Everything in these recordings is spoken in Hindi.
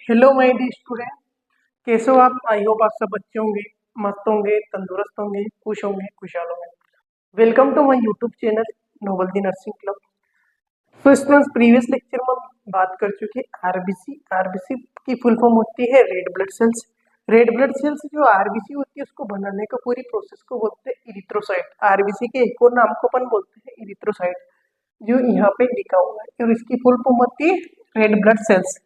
Hello my dear student. कैसे हो आप? आई होप आप सब अच्छे होंगे, मस्त होंगे, तंदुरुस्त होंगे, खुश होंगे, खुशहाल होंगे। Welcome to my YouTube channel noble the nursing club. तो स्टूडेंट्स, प्रीवियस लेक्चर में हम बात कर चुके आरबीसी। आरबीसी की फुल फॉर्म होती है red blood cells. Red blood cells जो आरबीसी होती है उसको बनाने का पूरी प्रोसेस को बोलते हैं इरिथ्रोसाइट। आरबीसी के एक और नाम को अपन बोलते हैं इरिथ्रोसाइट, जो यहाँ पे लिखा हुआ है, और इसकी फुल फॉर्म होती है रेड ब्लड सेल्स।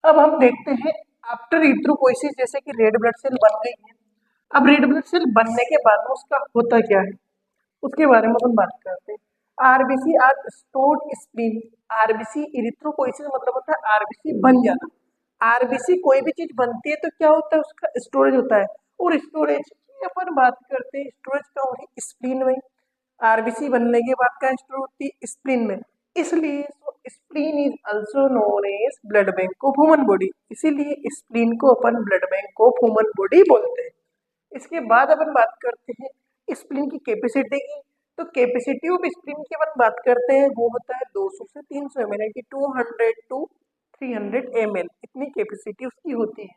अब हम देखते हैं आफ्टर इरिथ्रोपोइसिस, जैसे कि रेड ब्लड सेल बन गई है। अब रेड ब्लड सेल बनने के बाद में उसका होता क्या है, उसके बारे में अपन बात करते हैं। RBC are stored spleen. RBC erythropoiesis मतलब होता है आरबीसी बन जाना। आरबीसी कोई भी चीज बनती है तो क्या होता है, उसका स्टोरेज होता है। और स्टोरेज की अपन बात करते हैं, स्टोरेज का होती है स्प्लीन में। आरबीसी बनने के बाद का स्टोर होती है स्प्लीन में। इसलिए spleen is also known as blood bank of human body. इसीलिए स्प्लीन को अपन blood bank of human body बोलते हैं। इसके बाद अपन बात करते हैं स्प्लीन की कैपेसिटी की। तो कैपेसिटी ऑफ स्प्लीन की अपन बात करते हैं, वो होता है 200 से 300 एम एल, यानी कि 200 टू 300 एम एल, इतनी कैपेसिटी उसकी होती है।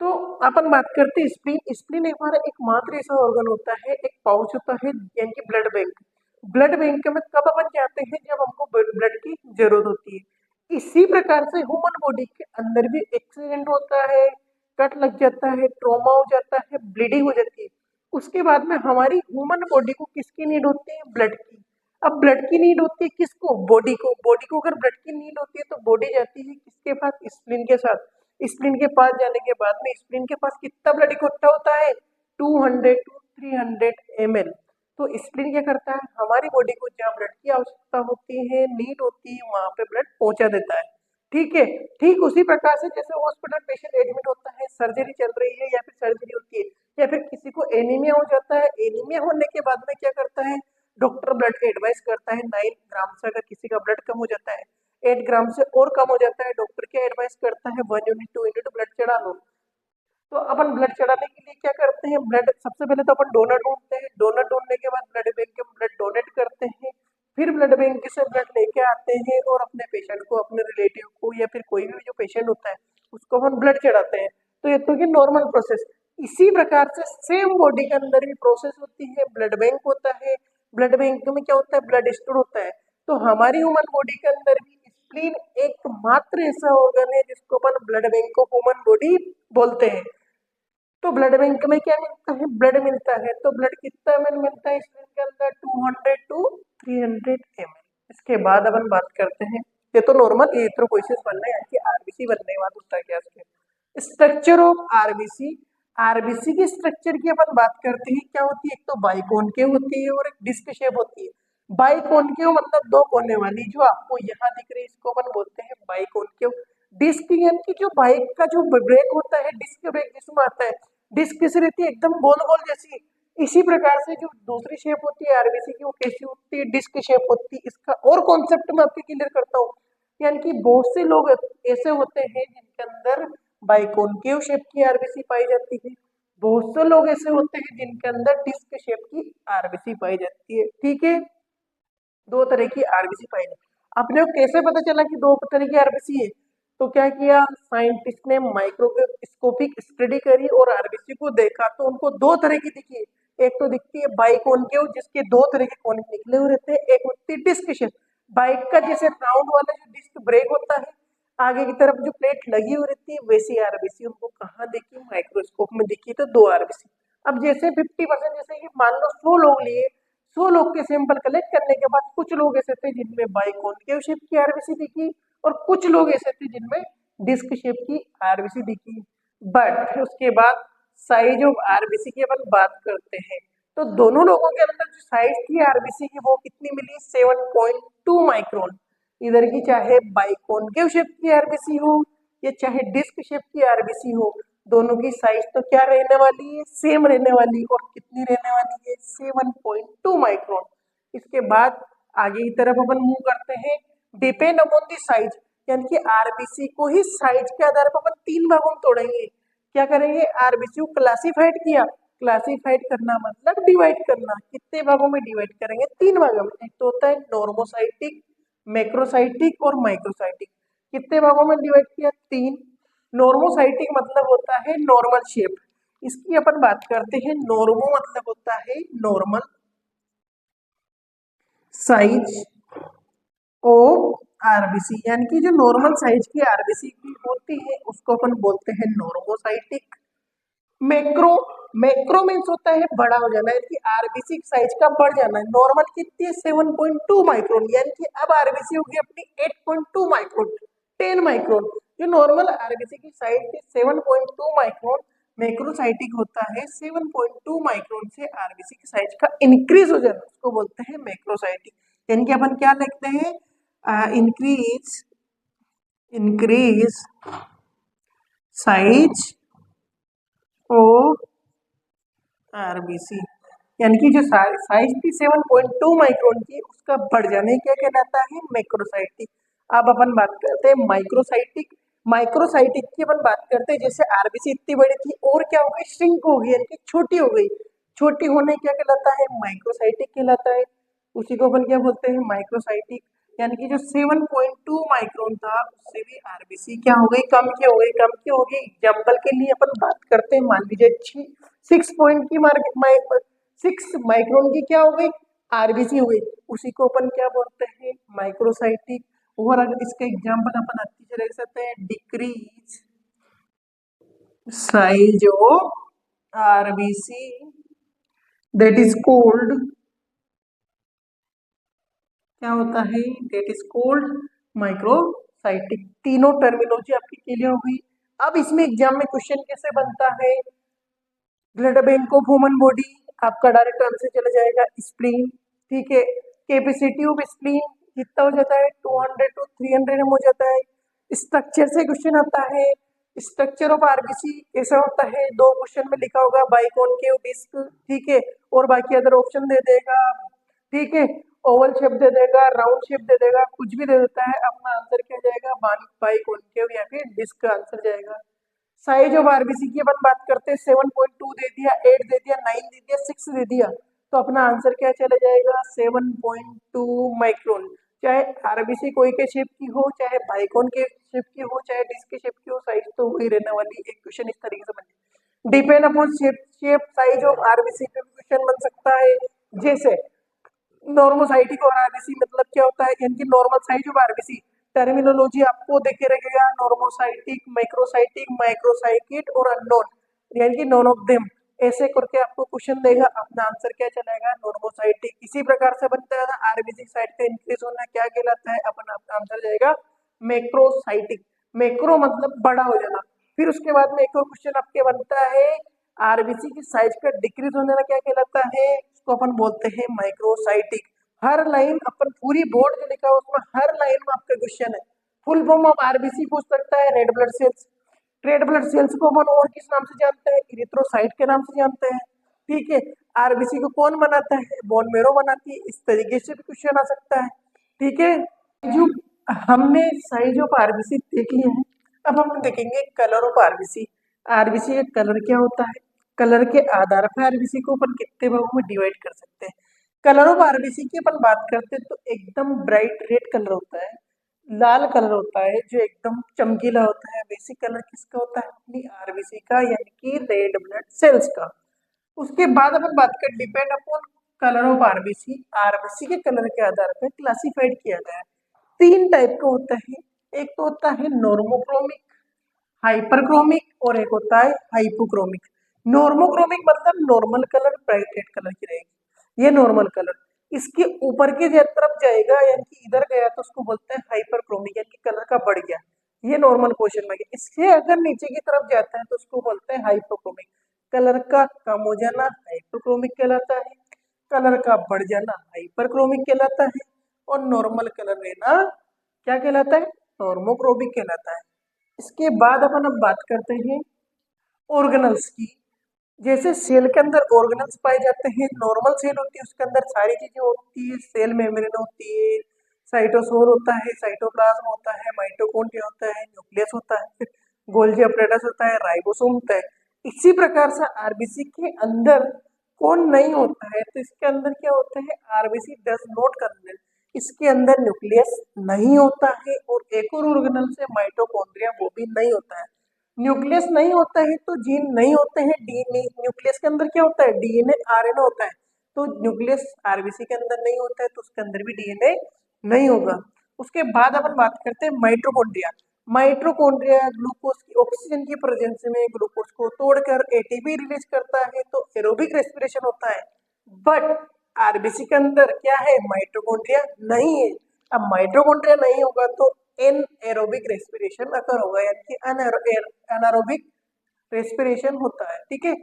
तो अपन बात करते हैं स्प्लीन। स्प्लीन हमारा एकमात्र ऐसा ऑर्गन होता है, एक पाउच होता है, यानी कि ब्लड बैंक। ब्लड बैंक में कब अपन जाते हैं, जब हमको ब्लड की जरूरत होती है। इसी प्रकार से ह्यूमन बॉडी के अंदर भी एक्सीडेंट होता है, कट लग जाता है, ट्रॉमा हो जाता है, ब्लीडिंग हो जाती है। उसके बाद में हमारी ह्यूमन बॉडी को किसकी नीड होती है? ब्लड की। अब ब्लड की नीड होती है किसको? बॉडी को। बॉडी को अगर ब्लड की नीड होती है तो बॉडी जाती है किसके पास? स्प्लीन के साथ। स्प्लीन के पास जाने के बाद में स्प्लीन के पास कितना ब्लड इकट्ठा होता है? 200 टू 300 ml। तो स्प्लीन क्या करता है, हमारी बॉडी को जहाँ ब्लड की आवश्यकता होती है, नीड होती है, वहां पे ब्लड पहुंचा देता है। ठीक है। ठीक उसी प्रकार से जैसे हॉस्पिटल पेशेंट एडमिट होता है, सर्जरी चल रही है या फिर सर्जरी होती है, या फिर किसी को एनीमिया हो जाता है, एनीमिया होने के बाद में क्या करता है, डॉक्टर ब्लड एडवाइस करता है 9 ग्राम से, अगर किसी का ब्लड कम हो जाता है 8 ग्राम से और कम हो जाता है, डॉक्टर क्या एडवाइस करता है 1 यूनिट 2 यूनिट ब्लड चढ़ा लो। तो अपन ब्लड चढ़ाने के लिए क्या करते हैं, ब्लड सबसे पहले तो अपन डोनर ढूंढते हैं, डोनर ढूंढने के बाद ब्लड बैंक में ब्लड डोनेट करते हैं, फिर ब्लड बैंक से ब्लड लेके आते हैं और अपने पेशेंट को, अपने रिलेटिव को, या फिर कोई भी जो पेशेंट होता है उसको अपन ब्लड चढ़ाते हैं। तो ये तो कि नॉर्मल प्रोसेस। इसी प्रकार से सेम बॉडी के अंदर भी प्रोसेस होती है, ब्लड बैंक होता है। ब्लड बैंक में क्या होता है? ब्लड स्टोर होता है। तो हमारी ह्यूमन बॉडी के अंदर भी स्प्लीन एकमात्र ऐसा ऑर्गन है जिसको अपन blood bank of human body बोलते हैं। तो ब्लड बैंक में क्या मिलता है? ब्लड मिलता है। तो ब्लड कितना ml मिलता है स्प्लीन के अंदर? 200 टू 300 ml। इसके बाद अपन बात करते हैं, ये तो नॉर्मल एरिथ्रोपोइसिस बनने यानी कि आरबीसी बनने के बाद होता है क्या, इसके स्ट्रक्चर ऑफ आरबीसी। आरबीसी की स्ट्रक्चर की अपन बात करते हैं, क्या होती है? एक तो बाइकॉन्केव होती है और एक डिस्क शेप होती है। बाइकॉन्केव मतलब दो कोने वाली, जो आपको यहाँ दिख रही है इसको अपन बोलते हैं बाइकॉन्केव। डिस्क यानी कि जो बाइक का जो ब्रेक होता है, डिस्क ब्रेक जिसमें आता है, डिस्क कैसी रहती है? एकदम गोल गोल जैसी। इसी प्रकार से जो दूसरी शेप होती है आरबीसी की, वो कैसी होती है? डिस्क शेप होती है। इसका और कॉन्सेप्ट मैं आपके क्लियर करता हूँ, यानी कि बहुत से लोग ऐसे होते हैं जिनके अंदर बाइकॉन्केव शेप की आरबीसी पाई जाती है, बहुत से लोग ऐसे होते हैं जिनके अंदर डिस्क शेप की आरबीसी पाई जाती है। ठीक है, दो तरह की आरबीसी पाई जाती है। अपने को कैसे पता चला कि दो तरह की आरबीसी है? तो क्या किया, साइंटिस्ट ने माइक्रोस्कोपिक स्टडी करी और आरबीसी को देखा, तो उनको दो तरह की दिखी। एक तो दिखती है बाइकॉन्केव, जिसके दो तरह के कोने निकले हुए रहते हैं। एक होती है डिस्क शेप, बाइक का जैसे राउंड वाला जो डिस्क ब्रेक होता है, आगे की तरफ जो प्लेट लगी हुई रहती है, वैसी आरबीसी उनको कहाँ दिखी? माइक्रोस्कोप में दिखी। तो दो आरबीसी। अब जैसे 50%, जैसे कि मान लो 100 लोग लिए, 100 लोग के सैंपल कलेक्ट करने के बाद कुछ लोग ऐसे थे जिनमें बाइकॉन्केव शेप की आरबीसी दिखी, और कुछ लोग ऐसे थे जिनमें डिस्क शेप की आरबीसी दिखी। बट उसके बाद साइज ऑफ आरबीसी की अपन बात करते हैं, तो दोनों लोगों के अंदर जो साइज थी आरबीसी की, वो कितनी मिली? 7.2 माइक्रोन। इधर की चाहे बाइकॉन्केव शेप की आरबीसी हो या चाहे डिस्क शेप की आरबीसी हो, दोनों की साइज तो क्या रहने वाली है? सेम रहने वाली। और कितनी रहने वाली है? 7.2 माइक्रोन। इसके बाद आगे की तरफ अपन मूव करते हैं, डिपेंड अपॉन दी साइज, यानी कि आरबीसी को ही साइज के आधार पर अपन तीन भागों में तोड़ेंगे। क्या करेंगे? आरबीसी को क्लासिफाइड किया, क्लासिफाइड करना मतलब डिवाइड करना। कितने भागों में डिवाइड करेंगे? तीन भागों में। एक तो होता है नॉर्मोसाइटिक, मैक्रोसाइटिक और माइक्रोसाइटिक। कितने भागों में डिवाइड किया? तीन। नॉर्मोसाइटिक मतलब होता है नॉर्मल शेप। इसकी अपन बात करते हैं। नॉर्मो मतलब होता है नॉर्मल साइज ऑफ आरबीसी, यानी कि जो नॉर्मल साइज की आरबीसी की होती है उसको अपन बोलते हैं नॉर्मोसाइटिक। मैक्रो, मैक्रो मीन्स होता है बड़ा हो जाना, यानी कि आरबीसी साइज का बढ़ जाना। नॉर्मल कितनी है 7.2 माइक्रोन, यानी कि अब आरबीसी होगी अपनी 8.2 माइक्रोन, 10 माइक्रोन। जो नॉर्मल आरबीसी की साइज थी 7.2 माइक्रोन, मैक्रोसाइटिक होता है 7.2 माइक्रोन से आरबीसी की साइज का इंक्रीज हो जाना, उसको बोलते हैं मैक्रोसाइटिक। यानी कि अपन क्या लिखते हैं, increase increase size of RBC, यानी कि जो साइज थी 7.2 माइक्रोन की, उसका बढ़ जाने क्या कहलाता है, मैक्रोसाइटिक। अब अपन बात करते हैं माइक्रोसाइटिक। माइक्रोसाइटिक की अपन बात करते हैं, जैसे आरबीसी इतनी बड़ी थी और क्या हो गई, श्रिंक हो गई, यानी कि छोटी हो गई। छोटी होने क्या कहलाता है, माइक्रोसाइटिक कहलाता है। उसी को अपन क्या बोलते हैं, माइक्रोसाइटिक। यानी कि जो 7.2 माइक्रोन था उससे भी आरबीसी क्या हो गई, कम क्या हो गई, कम क्या हो गई। एग्जाम्पल के लिए अपन बात करते हैं, मान लीजिए 6 पॉइंट की 6 माइक्रोन की क्या हो गई, आरबीसी हो गई, उसी को अपन क्या बोलते हैं, माइक्रोसाइटिक। और अगर इसका एग्जाम्पल अपन अच्छी से रख सकते हैं, decrease size of RBC that is cold, क्या होता है, दैट इज कोल्ड माइक्रोसाइटिक। तीनों टर्मिनोलॉजी आपकी क्लियर हो गई। अब इसमें एग्जाम में क्वेश्चन कैसे बनता है, blood bank of human body, आपका डायरेक्ट आंसर चला जाएगा स्प्लीन, ठीक है। कैपेसिटी ऑफ स्प्लीन कितना हो जाता है, 200 टू 300 एम हो जाता है। स्ट्रक्चर से क्वेश्चन आता है, स्ट्रक्चर ऑफ आरबीसी कैसा होता है, दो क्वेश्चन में लिखा होगा, बाइकॉनकेव डिस्क, ठीक है, और बाकी अदर ऑप्शन दे देगा, ठीक है। ओवल शेप दे देगा, राउंड शेप दे देगा, कुछ भी दे देता है, अपना आंसर क्या जाएगा, बाइकॉनकेव या फिर डिस्क का आंसर जाएगा। साइज ऑफ आरबीसी की अपन बात करते हैं, 7.2 दे दिया, 8 दे दिया, 9 दे दिया, 6 दे दिया, तो अपना आंसर क्या चला जाएगा, 7.2 माइक्रोन। चाहे आरबीसी कोई के शेप की हो, चाहे बाइकॉन के शेप की हो, चाहे डिस्क के शेप की हो, साइज तो वही रहने वाली। एक क्वेश्चन इस तरीके से बने, depend upon shape size of RBC पे क्वेश्चन बन सकता है। जैसे नॉर्मोसाइटिक और आरबीसी मतलब क्या होता है, यानी कि normal size of RBC, terminology आपको देखे रहेगा, नॉर्मोसाइटिक, माइक्रोसाइटिक, माइक्रोसाइकिट और अननोन, यानी कि नॉन ऑफ देम, ऐसे करके आपको क्वेश्चन देगा, अपना आंसर क्या चलेगा, नॉर्मोसाइटिक। इसी प्रकार से बनता है आरबीसी साइड का इंक्रीज होना क्या कहलाता है, अपना आपका आंसर जाएगा मैक्रोसाइटिक। मैक्रो मतलब बड़ा हो जाना। फिर उसके बाद में एक और क्वेश्चन आपके बनता है, आरबीसी की साइज का डिक्रीज होने का क्या कहलाता है, उसको अपन बोलते हैं माइक्रोसाइटिक। हर लाइन अपन पूरी बोर्ड जो लिखा है उसमें हर लाइन में आपका क्वेश्चन है। फुल फॉर्म ऑफ आरबीसी पूछ सकता है, red blood cells. Red blood sales को अपन और किस नाम से जानते हैं, इरिथ्रोसाइट के नाम से जानते हैं, ठीक है। आरबीसी को कौन बनाता है, बोन मेरो बनाती है। इस तरीके से भी क्वेश्चन आ सकता है, ठीक है। जो हमने साइज ऑफ आरबीसी देख लिया है, अब हम देखेंगे कलर ऑफ आरबीसी। आरबीसी का कलर क्या होता है, कलर के आधार पर आरबीसी को अपन कितने भागों में डिवाइड कर सकते हैं। कलर ऑफ आरबीसी की अपन बात करते हैं तो एकदम ब्राइट रेड कलर होता है, लाल कलर होता है जो एकदम चमकीला होता है। बेसिक कलर किसका होता है, अपनी आरबीसी का, यानी कि रेड ब्लड सेल्स का। उसके बाद अपन बात कर, depend upon colour of RBC, RBC के कलर के आधार पर क्लासिफाइड किया गया है। तीन टाइप का होता है, एक तो होता है नॉर्मोक्रोमिक, हाइपरक्रोमिक और एक होता है हाइपोक्रोमिक। नॉर्मोक्रोमिक मतलब normal colour bright red colour की रहेगी, ये नॉर्मल कलर। इसके ऊपर की तरफ जाएगा, यानी कि इधर गया तो उसको बोलते हैं हाइपरक्रोमिक, यानी कि कलर का बढ़ गया, ये नॉर्मल क्वेश्चन में गया। इससे अगर नीचे की तरफ जाता है तो उसको बोलते हैं हाइपोक्रोमिक, कलर का कम हो जाना हाइपोक्रोमिक कहलाता है, कलर का बढ़ जाना हाइपरक्रोमिक कहलाता है, और नॉर्मल कलर रहना क्या कहलाता है, नॉर्मोक्रोमिक कहलाता है। इसके बाद अपन अब बात करते हैं ऑर्गेनल्स की। जैसे सेल के अंदर ऑर्गेनल्स पाए जाते हैं, नॉर्मल सेल होती है उसके अंदर सारी चीजें होती है, सेल मेम्ब्रेन होती है, साइटोसोल होता है, साइटोप्लाज्म होता है, माइटोकॉन्ड्रिया होता है, न्यूक्लियस होता है, गोल्जी अपरेटस होता है, राइबोसोम होता है। इसी प्रकार से आरबीसी के अंदर कौन नहीं होता है, तो इसके अंदर क्या होता है, आरबीसी डज नॉट कंटेन, इसके अंदर न्यूक्लियस नहीं होता है, और एक और ऑर्गेनल से माइटोकॉन्ड्रिया वो भी नहीं होता है। न्यूक्लियस नहीं होता है तो जीन नहीं होते हैं। डीएनए न्यूक्लियस के अंदर क्या होता है, डीएनए आरएनए होता है। तो न्यूक्लियस आरबीसी के अंदर नहीं होता है तो उसके अंदर भी डीएनए नहीं होगा। उसके बाद अपन बात करते हैं माइटोकॉन्ड्रिया। माइटोकॉन्ड्रिया ग्लूकोज की ऑक्सीजन की प्रेजेंस में ग्लूकोज को तोड़कर एटीपी रिलीज करता है तो एरोबिक रेस्पिरेशन होता है। बट आरबीसी के अंदर क्या है, माइटोकॉन्ड्रिया नहीं है। अब माइटोकॉन्ड्रिया नहीं होगा तो एन एरोबिक रेस्पिरेशन अकर होगा, यानी कि अनारोबिक रेस्पिरेशन होता है। ठीक है,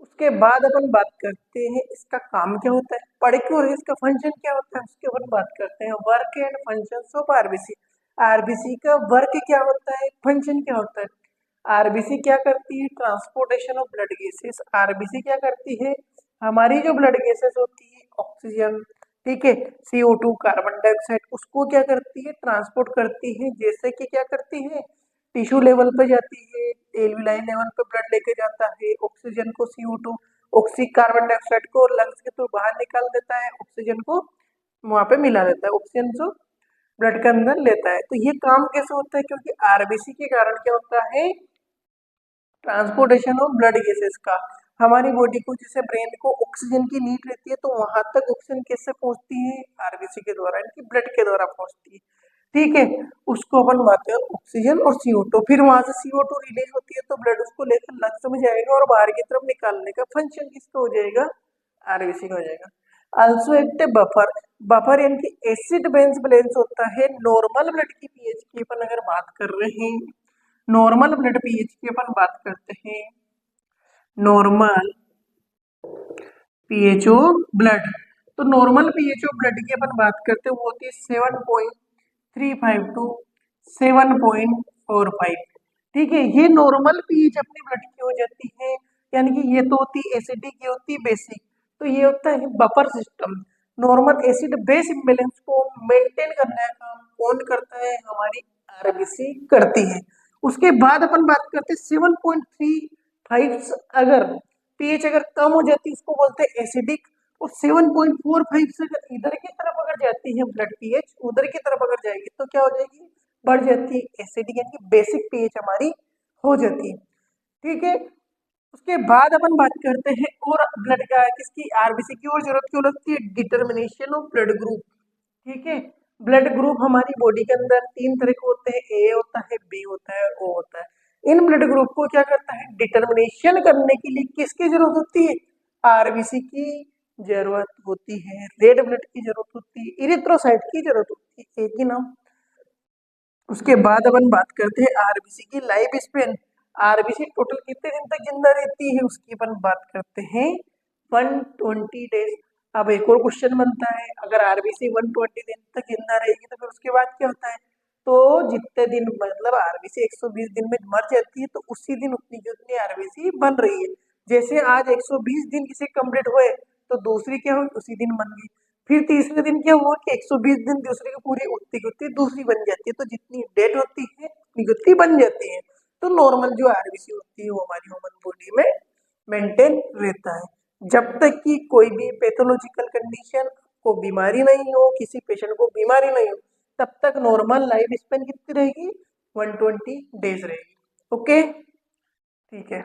उसके बाद अपन बात करते हैं इसका काम क्या होता है, पर्टिकुलर इसका फंक्शन क्या होता है, उसके अपन बात करते हैं work and functions of RBC. RBC का वर्क क्या होता है, फंक्शन क्या होता है। आरबीसी क्या करती है, transportation of blood gases. RBC क्या करती है, हमारी जो ब्लड गैसेस होती है ऑक्सीजन, ठीक है, CO2 कार्बन डाइऑक्साइड, उसको क्या करती है, ट्रांसपोर्ट करती है। जैसे कि क्या करती है, टिश्यू लेवल पे जाती है, एल्विलाइन लेवल पे ब्लड लेके जाता है, ऑक्सीजन को CO2 ऑक्सी कार्बन डाइऑक्साइड को लंग्स के थ्रू बाहर निकाल देता है, ऑक्सीजन को वहां पे मिला देता है, ऑक्सीजन जो ब्लड के अंदर लेता है। तो ये काम कैसे होता है, क्योंकि आरबीसी के कारण क्या होता है, ट्रांसपोर्टेशन ऑफ ब्लड गैसेस का। हमारी बॉडी को, जैसे ब्रेन को ऑक्सीजन की नीड रहती है तो वहां तक ऑक्सीजन कैसे पहुंचती है, आरबीसी के द्वारा, यानी कि ब्लड के द्वारा पहुंचती है। ठीक है, उसको अपन बात हैं ऑक्सीजन और CO2, फिर वहां से CO2 रिलीज होती है तो ब्लड उसको लेकर लंग्स में जाएगा और बाहर की तरफ निकालने का फंक्शन किसका हो जाएगा, आरबीसी का हो जाएगा। Also act buffer. बफर यानी कि एसिड बेस बैलेंस होता है। नॉर्मल ब्लड की पीएच की अपन अगर बात कर रहे हैं, नॉर्मल ब्लड पीएच की अपन बात करते हैं, नॉर्मल पीएचओ ब्लड, तो नॉर्मल पीएचओ ब्लड की अपन बात करते हैं वो होती है 7.35 टू 7.45। ठीक है, ये नॉर्मल पीएच अपनी ब्लड की हो जाती है, यानी कि ये तो होती है एसिडिक, ये होती है बेसिक। तो ये होता है buffer system. Normal acid base imbalance को मेंटेन करने का काम कौन करता है, हमारी आरबीसी करती है। उसके बाद अपन बात करते हैं 7.35, अगर पीएच अगर कम हो जाती है उसको बोलते हैं एसिडिक, और 7.45 से अगर इधर की तरफ अगर जाती है ब्लड पीएच, उधर की तरफ अगर जाएगी तो क्या हो जाएगी, बढ़ जाती है एसिडिक, यानी कि बेसिक पीएच हमारी हो जाती है। ठीक है, उसके बाद अपन बात करते हैं और ब्लड का, किसकी, आरबीसी की और जरूरत क्यों लगती है, डिटर्मिनेशन ऑफ ब्लड ग्रुप। ठीक है, ब्लड ग्रुप हमारी बॉडी के अंदर तीन तरह के होते हैं, ए होता है, बी होता है, ओ होता है। इन ब्लड ग्रुप को क्या करता है, डिटर्मिनेशन करने के लिए किसकी जरूरत होती है, आरबीसी की जरूरत होती है, रेड ब्लड की जरूरत होती है, इरिथ्रोसाइट की जरूरत होती है, एक ही नाम। उसके बाद अपन बात करते हैं आरबीसी की लाइफ स्पेन। आरबीसी टोटल कितने दिन तक जिंदा रहती है, उसकी अपन बात करते हैं 120 डेज। अब एक और क्वेश्चन बनता है, अगर आरबीसी 120 दिन तक जिंदा रहेगी तो फिर उसके बाद क्या होता है, तो जितने दिन, मतलब आरबीसी 120 दिन में मर जाती है तो उसी दिन उतनी की उतनी आरबीसी बन रही है। जैसे आज 120 दिन किसी कंप्लीट हुए तो दूसरी क्या हुई, उसी दिन बन गई। फिर तीसरे दिन क्या हुआ कि 120 दिन दूसरी की पूरी उतनी की उतनी दूसरी बन जाती है, तो जितनी डेट होती है उतनी की उतनी बन जाती है। तो नॉर्मल जो आरबीसी होती है वो हमारी ह्यूमन बॉडी में मेंटेन रहता है जब तक कि कोई भी पैथोलॉजिकल कंडीशन को बीमारी नहीं हो, किसी पेशेंट को बीमारी नहीं हो, तब तक नॉर्मल लाइफ स्पेन कितनी रहेगी, 120 डेज रहेगी। ओके, ठीक है।